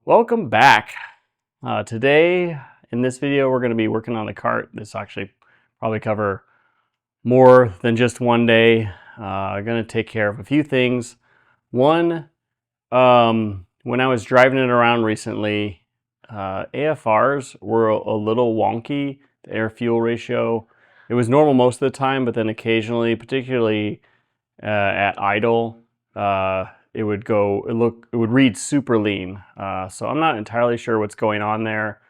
Welcome back. Today in this video we're going to be working on the cart. This actually probably cover more than just one day. I'm going to take care of a few things. One, when I was driving it around recently, AFRs were a little wonky. The air-fuel ratio, it was normal most of the time, but then occasionally, particularly at idle, it would read super lean. So I'm not entirely sure what's going on there.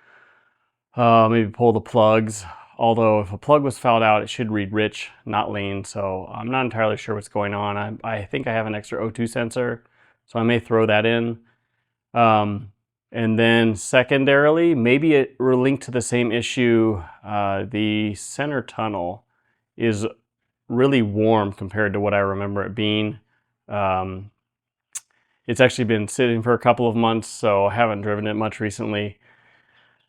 Maybe pull the plugs. Although if a plug was fouled out, it should read rich, not lean. So I'm not entirely sure what's going on. I think I have an extra O2 sensor, so I may throw that in. And then secondarily, maybe it were linked to the same issue. The center tunnel is really warm compared to what I remember it being. It's actually been sitting for a couple of months, so I haven't driven it much recently.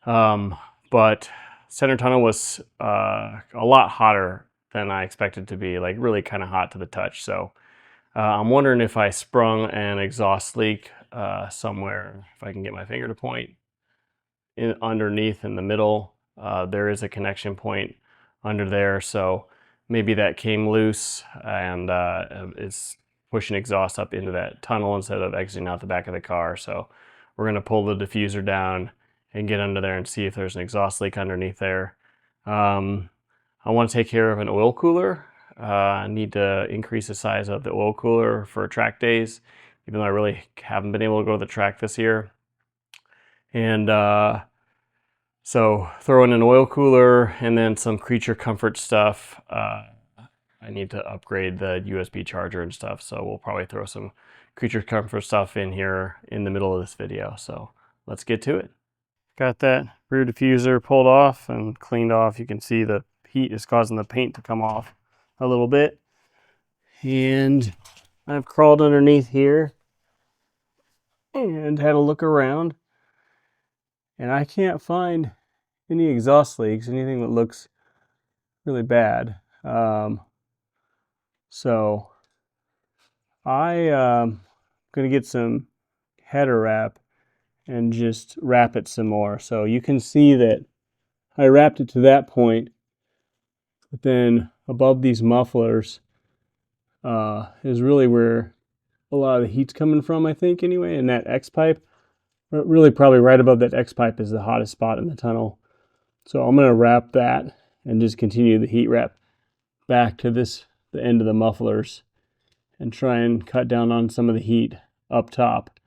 But center tunnel was a lot hotter than I expected it to be, like really kind of hot to the touch. So I'm wondering if I sprung an exhaust leak somewhere, if I can get my finger to point underneath in the middle. There is a connection point under there, so maybe that came loose and it's pushing exhaust up into that tunnel instead of exiting out the back of the car. So we're going to pull the diffuser down and get under there and see if there's an exhaust leak underneath there. I want to take care of an oil cooler. I need to increase the size of the oil cooler for track days, even though I really haven't been able to go to the track this year. And so throw in an oil cooler and then some creature comfort stuff. I need to upgrade the USB charger and stuff, so we'll probably throw some creature comfort stuff in here in the middle of this video. So let's get to it. Got that rear diffuser pulled off and cleaned off. You can see the heat is causing the paint to come off a little bit. And I've crawled underneath here and had a look around. And I can't find any exhaust leaks, anything that looks really bad. So I'm going to get some header wrap and just wrap it some more. So you can see that I wrapped it to that point, but then above these mufflers is really where a lot of the heat's coming from, I think, anyway. And that X pipe, really probably right above that X pipe is the hottest spot in the tunnel. So I'm going to wrap that and just continue the heat wrap back to the end of the mufflers and try and cut down on some of the heat up top.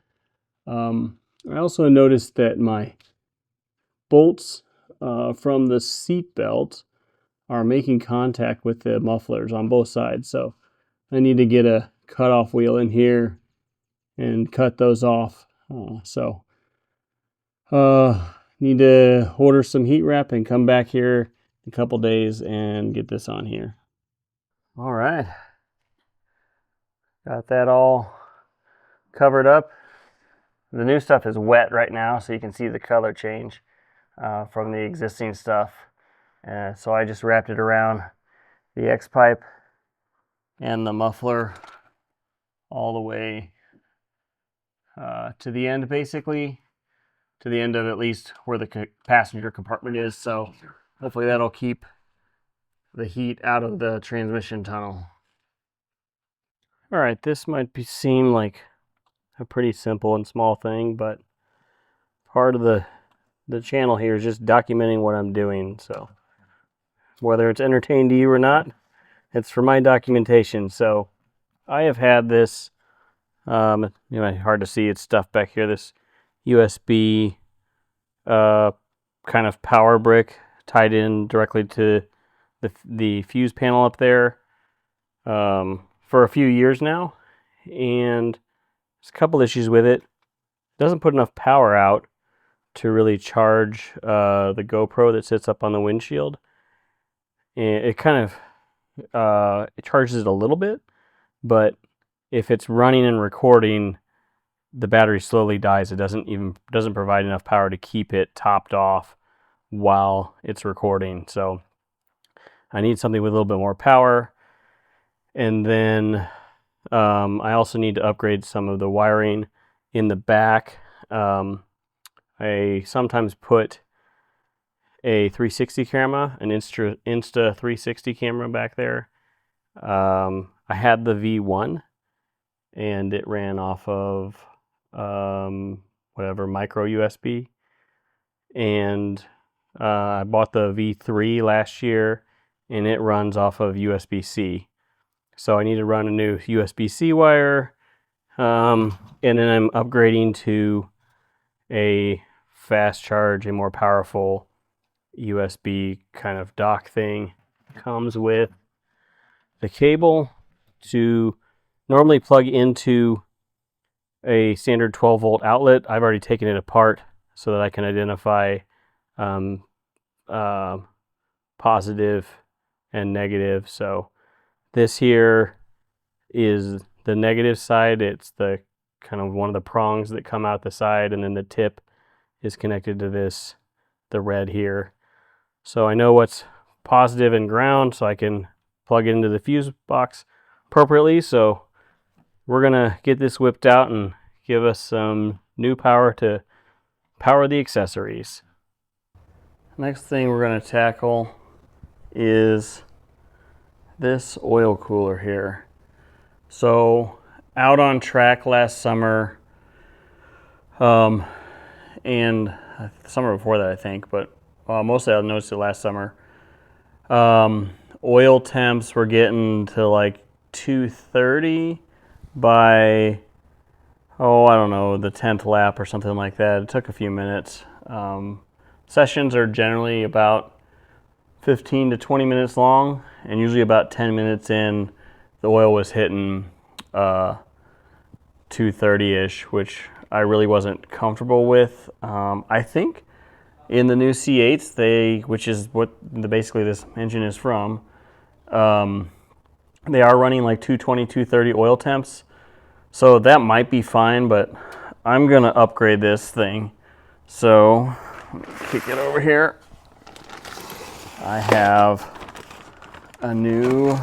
I also noticed that my bolts from the seat belt are making contact with the mufflers on both sides. So I need to get a cutoff wheel in here and cut those off. Need to order some heat wrap and come back here in a couple days and get this on here. All right, got that all covered up. The new stuff is wet right now, so you can see the color change from the existing stuff. So I just wrapped it around the X pipe and the muffler all the way to the end, basically, to the end of at least where the passenger compartment is. So hopefully that'll keep the heat out of the transmission tunnel. All right, this might seem like a pretty simple and small thing, but part of the channel here is just documenting what I'm doing. So whether it's entertaining to you or not, it's for my documentation. So I have had this, hard to see, it's stuff back here, this USB kind of power brick tied in directly to the fuse panel up there for a few years now, and there's a couple issues with it. It doesn't put enough power out to really charge the GoPro that sits up on the windshield. And it kind of it charges it a little bit, but if it's running and recording, the battery slowly dies. It doesn't provide enough power to keep it topped off while it's recording. So I need something with a little bit more power. And then I also need to upgrade some of the wiring in the back. I sometimes put a 360 camera, an Insta 360 camera back there. I had the V1 and it ran off of whatever micro USB, and I bought the V3 last year and it runs off of USB-C. So I need to run a new USB-C wire, and then I'm upgrading to a fast charge, a more powerful USB kind of dock thing. Comes with the cable to normally plug into a standard 12 volt outlet. I've already taken it apart so that I can identify positive and negative. So this here is the negative side. It's the kind of one of the prongs that come out the side, and then the tip is connected to this, the red here. So I know what's positive and ground, so I can plug it into the fuse box appropriately. So we're gonna get this whipped out and give us some new power to power the accessories. Next thing we're gonna tackle is this oil cooler here. So out on track last summer, and the summer before that I think, but mostly I noticed it last summer. Oil temps were getting to like 230 by, I don't know, the 10th lap or something like that. It took a few minutes. Sessions are generally about 15 to 20 minutes long, and usually about 10 minutes in, the oil was hitting 230-ish, which I really wasn't comfortable with. I think in the new C8s, which is what basically this engine is from, they are running like 220, 230 oil temps. So that might be fine, but I'm gonna upgrade this thing. So kick it over here. I have a new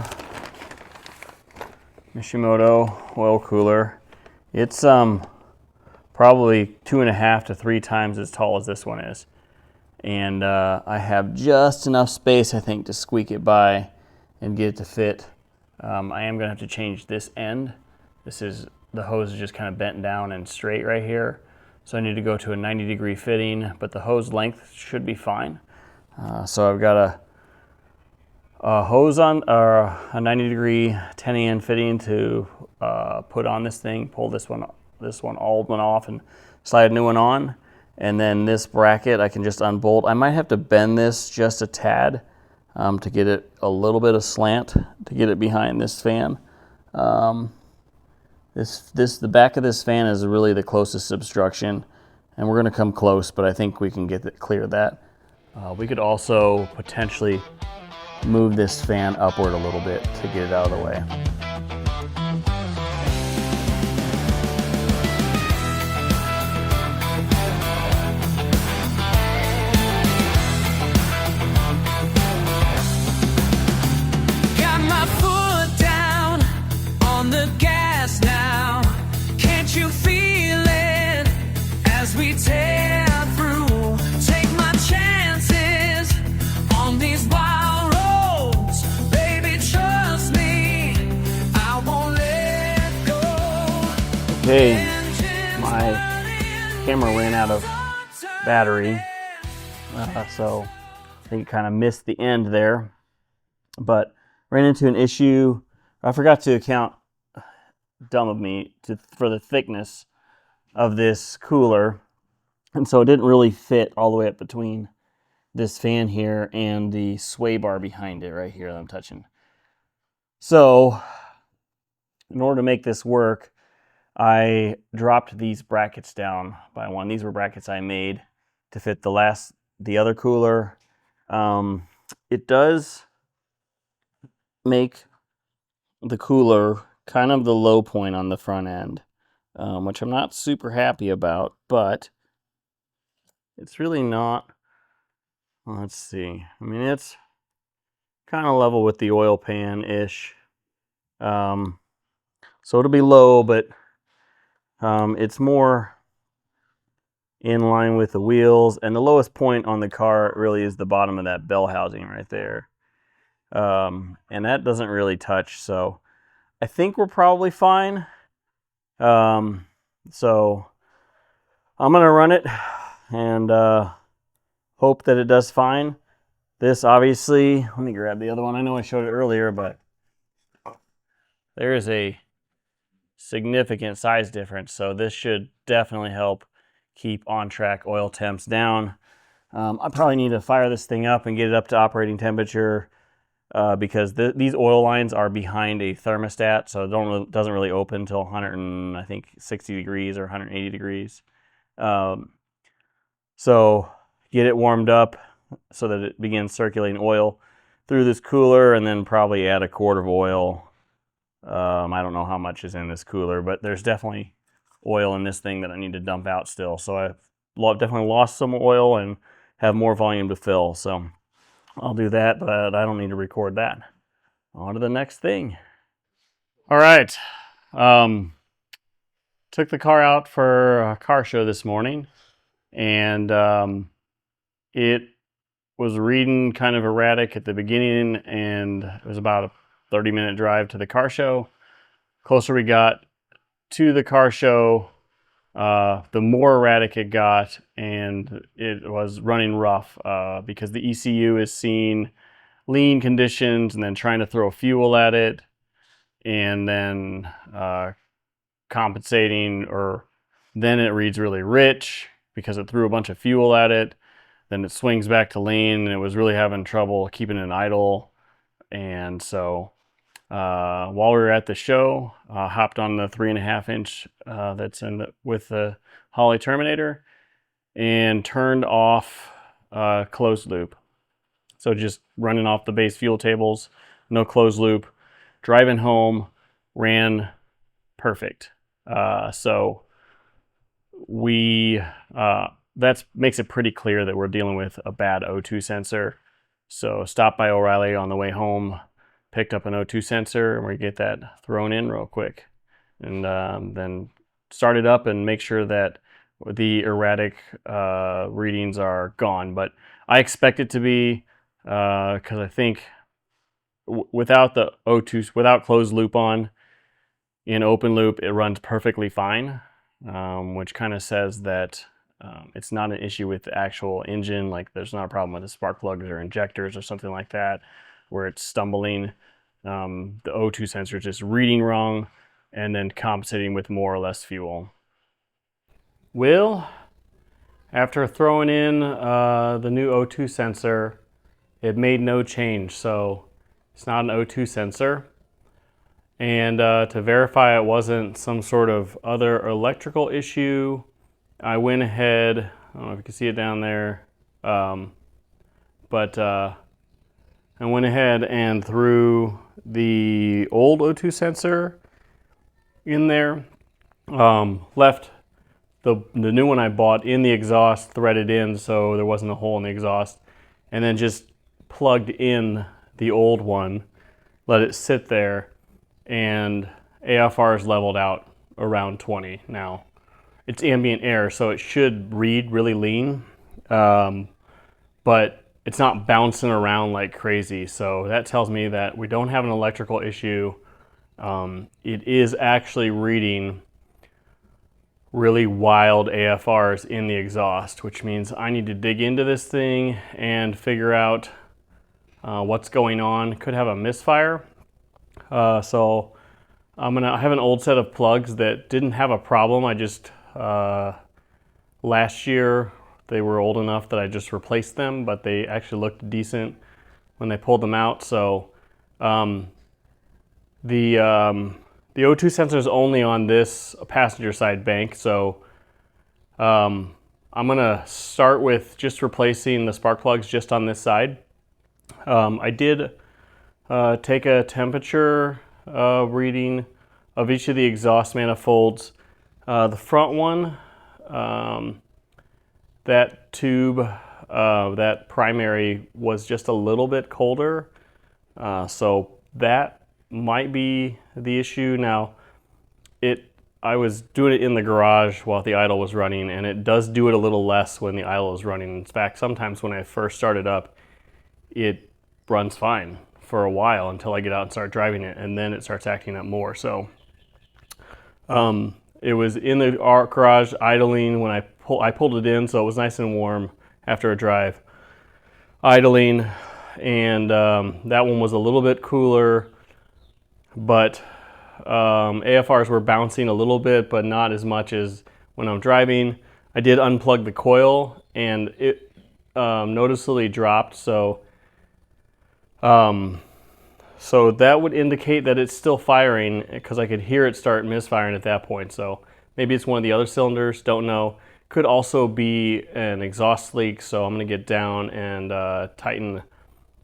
Mishimoto oil cooler. It's probably 2.5 to 3 times as tall as this one is. And I have just enough space, I think, to squeak it by and get it to fit. I am gonna have to change this end. The hose is just kind of bent down and straight right here. So I need to go to a 90-degree fitting, but the hose length should be fine. So I've got a hose on, or a 90-degree 10AN fitting to put on this thing, pull this old one off and slide a new one on. And then this bracket I can just unbolt. I might have to bend this just a tad to get it a little bit of slant to get it behind this fan. The back of this fan is really the closest obstruction, and we're going to come close, but I think we can clear that. We could also potentially move this fan upward a little bit to get it out of the way. Okay, my camera ran out of battery, so I think it kind of missed the end there, but ran into an issue. I forgot to account, dumb of me, for the thickness of this cooler, and so it didn't really fit all the way up between this fan here and the sway bar behind it right here that I'm touching. So in order to make this work, I dropped these brackets down by one. These were brackets I made to fit the other cooler. It does make the cooler kind of the low point on the front end, which I'm not super happy about, but it's really not. Let's see. I mean, it's kind of level with the oil pan-ish. So it'll be low, but it's more in line with the wheels, and the lowest point on the car really is the bottom of that bell housing right there. And that doesn't really touch, so I think we're probably fine. So I'm gonna run it and hope that it does fine. This obviously, let me grab the other one. I know I showed it earlier, but there is a significant size difference, so this should definitely help keep on-track oil temps down. I probably need to fire this thing up and get it up to operating temperature because these oil lines are behind a thermostat, so it doesn't really open until 160 degrees or 180 degrees. So get it warmed up so that it begins circulating oil through this cooler, and then probably add a quart of oil. I don't know how much is in this cooler, but there's definitely oil in this thing that I need to dump out still. So I've definitely lost some oil and have more volume to fill. So I'll do that, but I don't need to record that. On to the next thing. All right. Took the car out for a car show this morning, and it was reading kind of erratic at the beginning, and it was about a 30-minute drive to the car show. Closer we got to the car show, the more erratic it got, and it was running rough because the ECU is seeing lean conditions and then trying to throw fuel at it, and then compensating, or then it reads really rich because it threw a bunch of fuel at it. Then it swings back to lean, and it was really having trouble keeping it idle. And so while we were at the show, hopped on the 3.5 inch that's with the Holley Terminator and turned off closed loop. So just running off the base fuel tables, no closed loop. Driving home, ran perfect. So that makes it pretty clear that we're dealing with a bad O2 sensor. So stopped by O'Reilly on the way home, picked up an O2 sensor, and we get that thrown in real quick. And then start it up and make sure that the erratic readings are gone. But I expect it to be, because I think without the O2, without closed loop on, in open loop, it runs perfectly fine, which kind of says that it's not an issue with the actual engine. Like there's not a problem with the spark plugs or injectors or something like that, where it's stumbling. The O2 sensor is just reading wrong and then compensating with more or less fuel. Well, after throwing in the new O2 sensor, it made no change. So it's not an O2 sensor. And to verify it wasn't some sort of other electrical issue, I went ahead, I don't know if you can see it down there, but I went ahead and threw the old O2 sensor in there, left the new one I bought in the exhaust threaded in so there wasn't a hole in the exhaust, and then just plugged in the old one, let it sit there, and AFR is leveled out around 20 now. It's ambient air, so it should read really lean, but it's not bouncing around like crazy. So that tells me that we don't have an electrical issue. It is actually reading really wild AFRs in the exhaust, which means I need to dig into this thing and figure out what's going on. Could have a misfire. So I have an old set of plugs that didn't have a problem. I just last year they were old enough that I just replaced them, but they actually looked decent when they pulled them out. So the O2 sensor is only on this passenger side bank. So I'm gonna start with just replacing the spark plugs just on this side. I did take a temperature reading of each of the exhaust manifolds. The front one, that tube, that primary was just a little bit colder. So that might be the issue. Now, I was doing it in the garage while the idle was running, and it does do it a little less when the idle is running. In fact, sometimes when I first started up, it runs fine for a while until I get out and start driving it, and then it starts acting up more. So it was in the garage idling when I pulled it in, so it was nice and warm after a drive, idling, and that one was a little bit cooler, but AFRs were bouncing a little bit, but not as much as when I'm driving. I did unplug the coil, and it noticeably dropped, so that would indicate that it's still firing, because I could hear it start misfiring at that point. So maybe it's one of the other cylinders, don't know. Could also be an exhaust leak, so I'm going to get down and tighten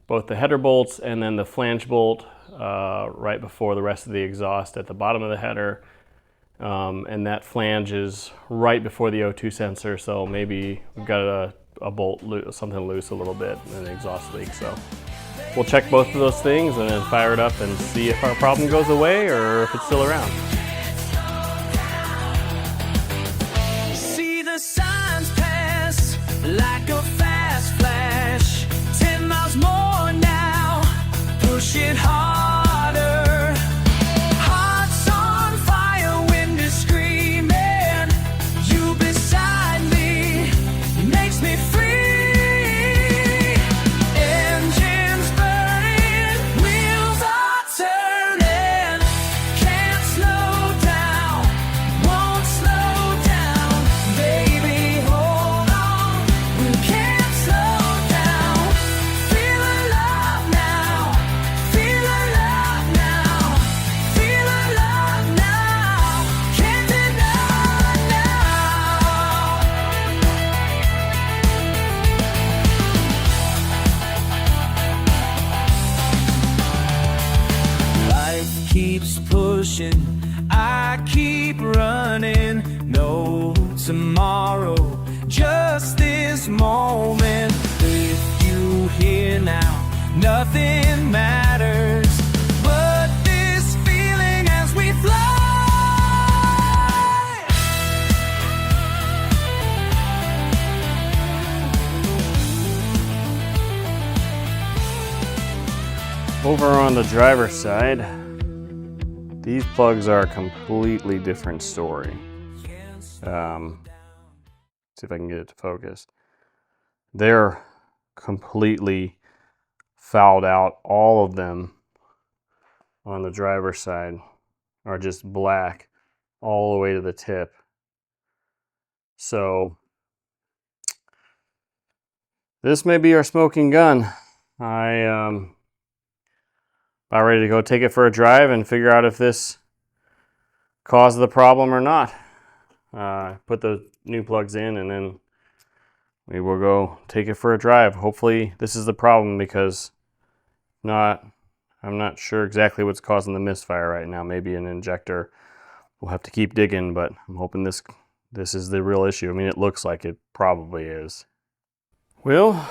both the header bolts and then the flange bolt right before the rest of the exhaust at the bottom of the header. And that flange is right before the O2 sensor, so maybe we've got a bolt, something loose a little bit, and an exhaust leak. So we'll check both of those things and then fire it up and see if our problem goes away or if it's still around. See the signs pass like a fast flash. 10 miles more now, push it harder. Hearts on fire, wind is screaming. You beside me makes me free. Engines burning, wheels are turning. Can't slow down, won't slow down. Baby, hold on, we can't slow down. Feel alive now, feel alive now, feel alive now. Can't deny now. Life keeps pushing, I keep running. No tomorrow, just this moment. With you here now, nothing matters but this feeling as we fly. Over on the driver's side, these plugs are a completely different story. See if I can get it to focus. They're completely fouled out. All of them on the driver's side are just black all the way to the tip. So this may be our smoking gun. About ready to go take it for a drive and figure out if this caused the problem or not. Put the new plugs in and then we will go take it for a drive. Hopefully this is the problem, because I'm not sure exactly what's causing the misfire right now. Maybe an injector. We'll have to keep digging, but I'm hoping this is the real issue. I mean, it looks like it probably is. Well,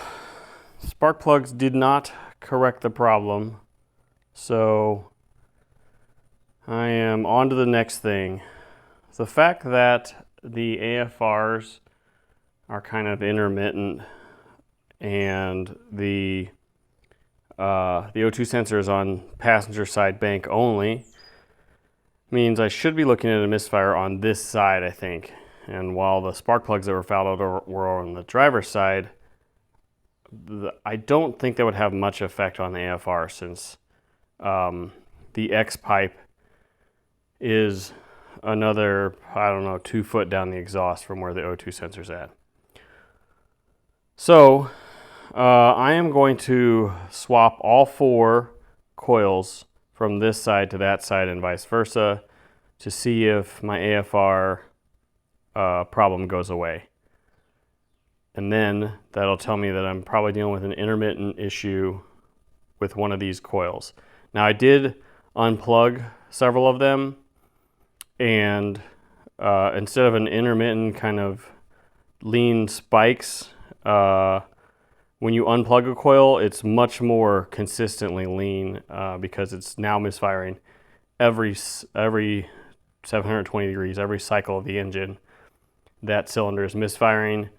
spark plugs did not correct the problem. So I am on to the next thing. The fact that the AFRs are kind of intermittent and the O2 sensor is on passenger side bank only means I should be looking at a misfire on this side, I think. And while the spark plugs that were fouled out were on the driver's side, I don't think that would have much effect on the AFR, since the X pipe is another, 2 foot down the exhaust from where the O2 sensor's at. So I am going to swap all 4 coils from this side to that side and vice versa to see if my AFR problem goes away. And then that'll tell me that I'm probably dealing with an intermittent issue with one of these coils. Now, I did unplug several of them, and instead of an intermittent kind of lean spikes, when you unplug a coil, it's much more consistently lean because it's now misfiring every 720 degrees every cycle of the engine, that cylinder is misfiring.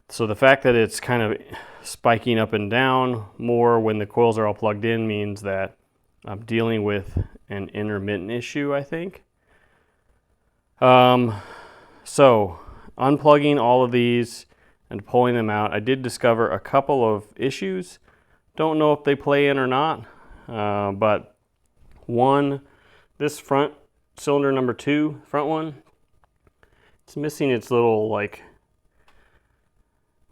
So the fact that it's kind of spiking up and down more when the coils are all plugged in means that I'm dealing with an intermittent issue, I think. So unplugging all of these and pulling them out, I did discover a couple of issues. Don't know if they play in or not, but one, this front cylinder number 2, front one, it's missing its little like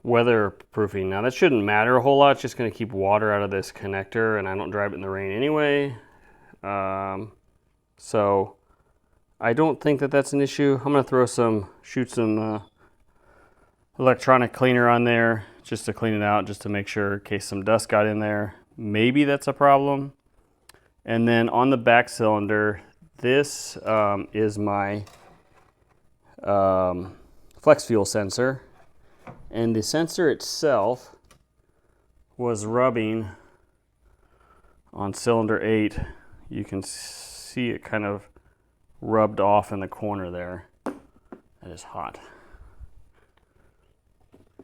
weatherproofing. Now that shouldn't matter a whole lot, it's just going to keep water out of this connector, and I don't drive it in the rain anyway. So I don't think that that's an issue. I'm going to shoot some electronic cleaner on there just to clean it out, just to make sure in case some dust got in there. Maybe that's a problem. And then on the back cylinder, this is my flex fuel sensor. And the sensor itself was rubbing on cylinder 8. You can see it kind of rubbed off in the corner there. That is hot.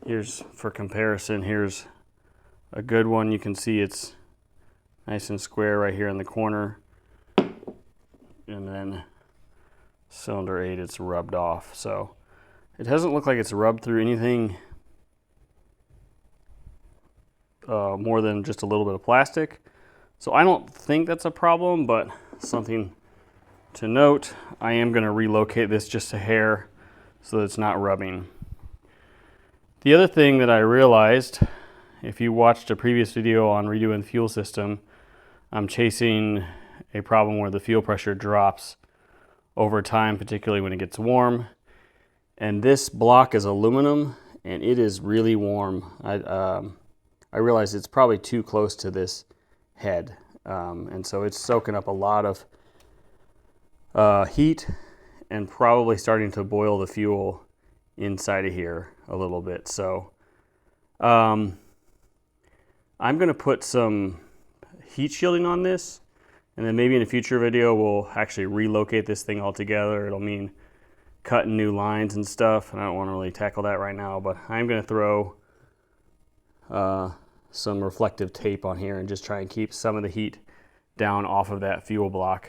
Here's, for comparison, here's a good one. You can see it's nice and square right here in the corner. And then cylinder 8, it's rubbed off. So it doesn't look like it's rubbed through anything more than just a little bit of plastic. So I don't think that's a problem, but something to note. I am going to relocate this just a hair so that it's not rubbing. The other thing that I realized, if you watched a previous video on redoing the fuel system, I'm chasing a problem where the fuel pressure drops over time, particularly when it gets warm. And this block is aluminum, and it is really warm. I realize it's probably too close to this head, and so it's soaking up a lot of heat and probably starting to boil the fuel inside of here a little bit. So I'm going to put some heat shielding on this, and then maybe in a future video we'll actually relocate this thing altogether. It'll mean cutting new lines and stuff, and I don't want to really tackle that right now, but I'm going to throw some reflective tape on here and just try and keep some of the heat down off of that fuel block.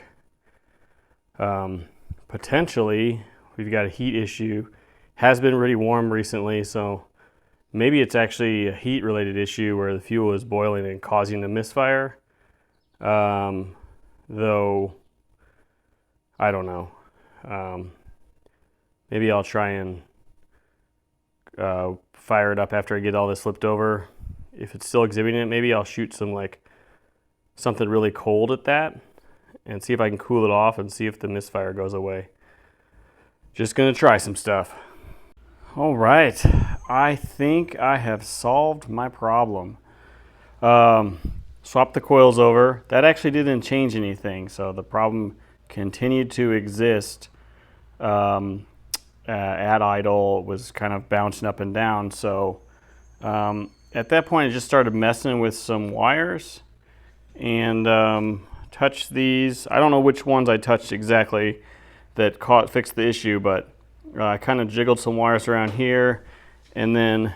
Potentially we've got a heat issue. Has been really warm recently, so maybe it's actually a heat related issue where the fuel is boiling and causing the misfire. Though I don't know. Maybe I'll try and fire it up after I get all this flipped over. If it's still exhibiting it, maybe I'll shoot something really cold at that and see if I can cool it off and see if the misfire goes away. Just gonna try some stuff. All right, I think I have solved my problem. Swap the coils over. That actually didn't change anything, so the problem continued to exist at idle. It was kind of bouncing up and down. So at that point, I just started messing with some wires and touched these. I don't know which ones I touched exactly that fixed the issue, but I kind of jiggled some wires around here, and then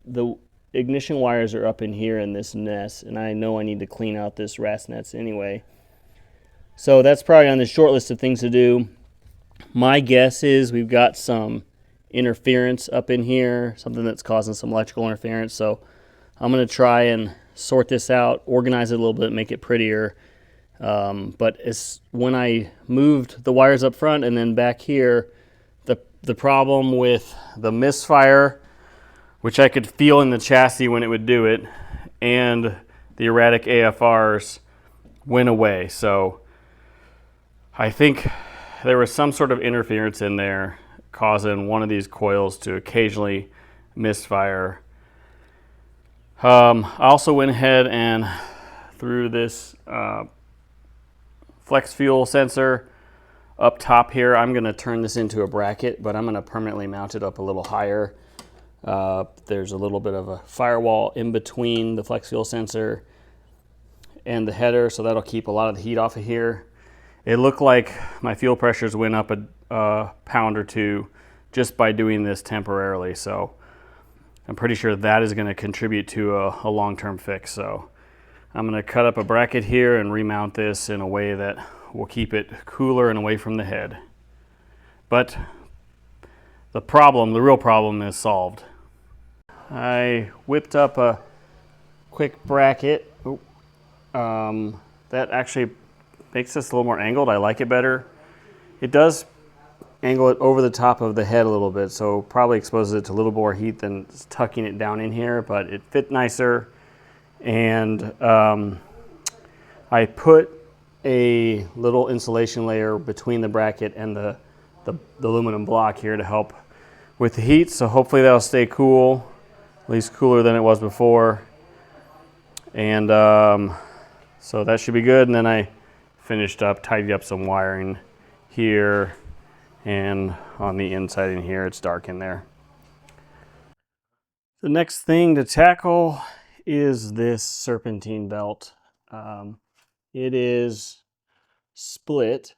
the ignition wires are up in here in this nest, and I know I need to clean out this rat's nest anyway. So that's probably on the short list of things to do. My guess is we've got some interference up in here, something that's causing some electrical interference. So I'm going to try and sort this out, organize it a little bit, make it prettier. But when I moved the wires up front and then back here, the problem with the misfire, which I could feel in the chassis when it would do it, and the erratic AFRs went away. So I think there was some sort of interference in there causing one of these coils to occasionally misfire. I also went ahead and threw this flex fuel sensor up top here. I'm going to turn this into a bracket, but I'm going to permanently mount it up a little higher. There's a little bit of a firewall in between the flex fuel sensor and the header, so that'll keep a lot of the heat off of here. it looked like my fuel pressures went up a pound or two just by doing this temporarily. So I'm pretty sure that is going to contribute to a long-term fix. So I'm going to cut up a bracket here and remount this in a way that will keep it cooler and away from the head. But the real problem is solved. I whipped up a quick bracket. That actually makes this a little more angled. I like it better. It does angle it over the top of the head a little bit, so probably exposes it to a little more heat than tucking it down in here, but it fit nicer. And I put a little insulation layer between the bracket and the aluminum block here to help with the heat, so hopefully that'll stay cool, at least cooler than it was before. And so that should be good. And then I tidied up some wiring here, and on the inside in here, it's dark in there. The next thing to tackle is this serpentine belt. It is split.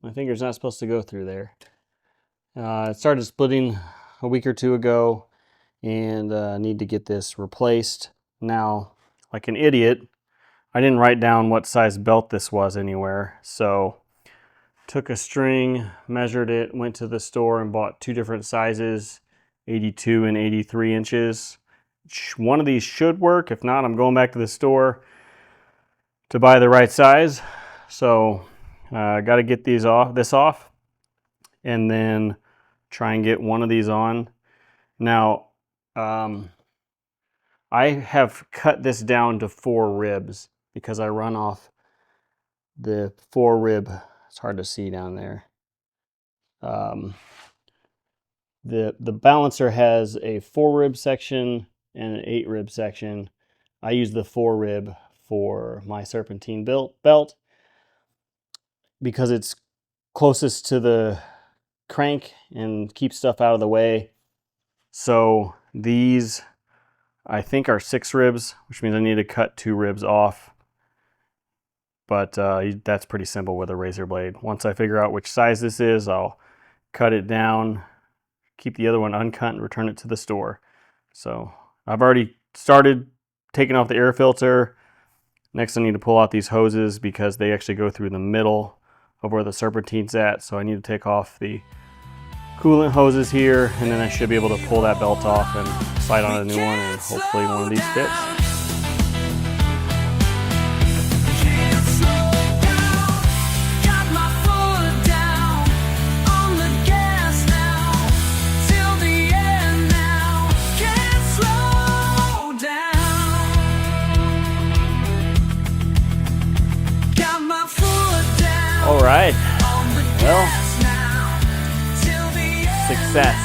My finger's not supposed to go through there. It started splitting a week or two ago, and need to get this replaced. Now, like an idiot, I didn't write down what size belt this was anywhere, so took a string, measured it, went to the store and bought two different sizes, 82 and 83 inches. One of these should work. If not, I'm going back to the store to buy the right size. So I got to get this off, and then try and get one of these on. Now, I have cut this down to 4 ribs because I run off the 4 rib. It's hard to see down there. The balancer has a 4 rib section and an 8 rib section. I use the 4 rib for my serpentine belt because it's closest to the crank and keeps stuff out of the way. So these, I think, are 6 ribs, which means I need to cut 2 ribs off. But that's pretty simple with a razor blade. Once I figure out which size this is, I'll cut it down, keep the other one uncut, and return it to the store. So I've already started taking off the air filter. Next, I need to pull out these hoses because they actually go through the middle of where the serpentine's at. So I need to take off the coolant hoses here, and then I should be able to pull that belt off and slide on a new one, and hopefully one of these fits. All right, well, success.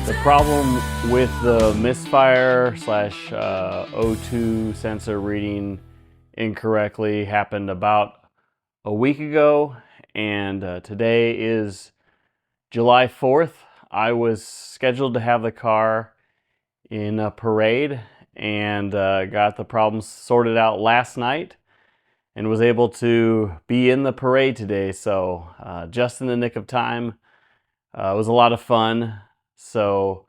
The problem with the Misfire / O2 sensor reading incorrectly happened about a week ago, and today is July 4th. I was scheduled to have the car in a parade and got the problems sorted out last night, and was able to be in the parade today, so just in the nick of time. It was a lot of fun. So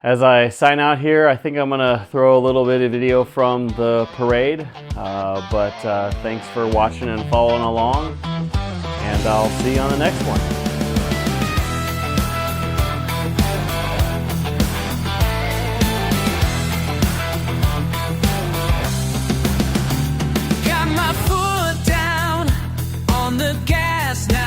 as I sign out here, I think I'm gonna throw a little bit of video from the parade, but thanks for watching and following along, and I'll see you on the next one. The gas now.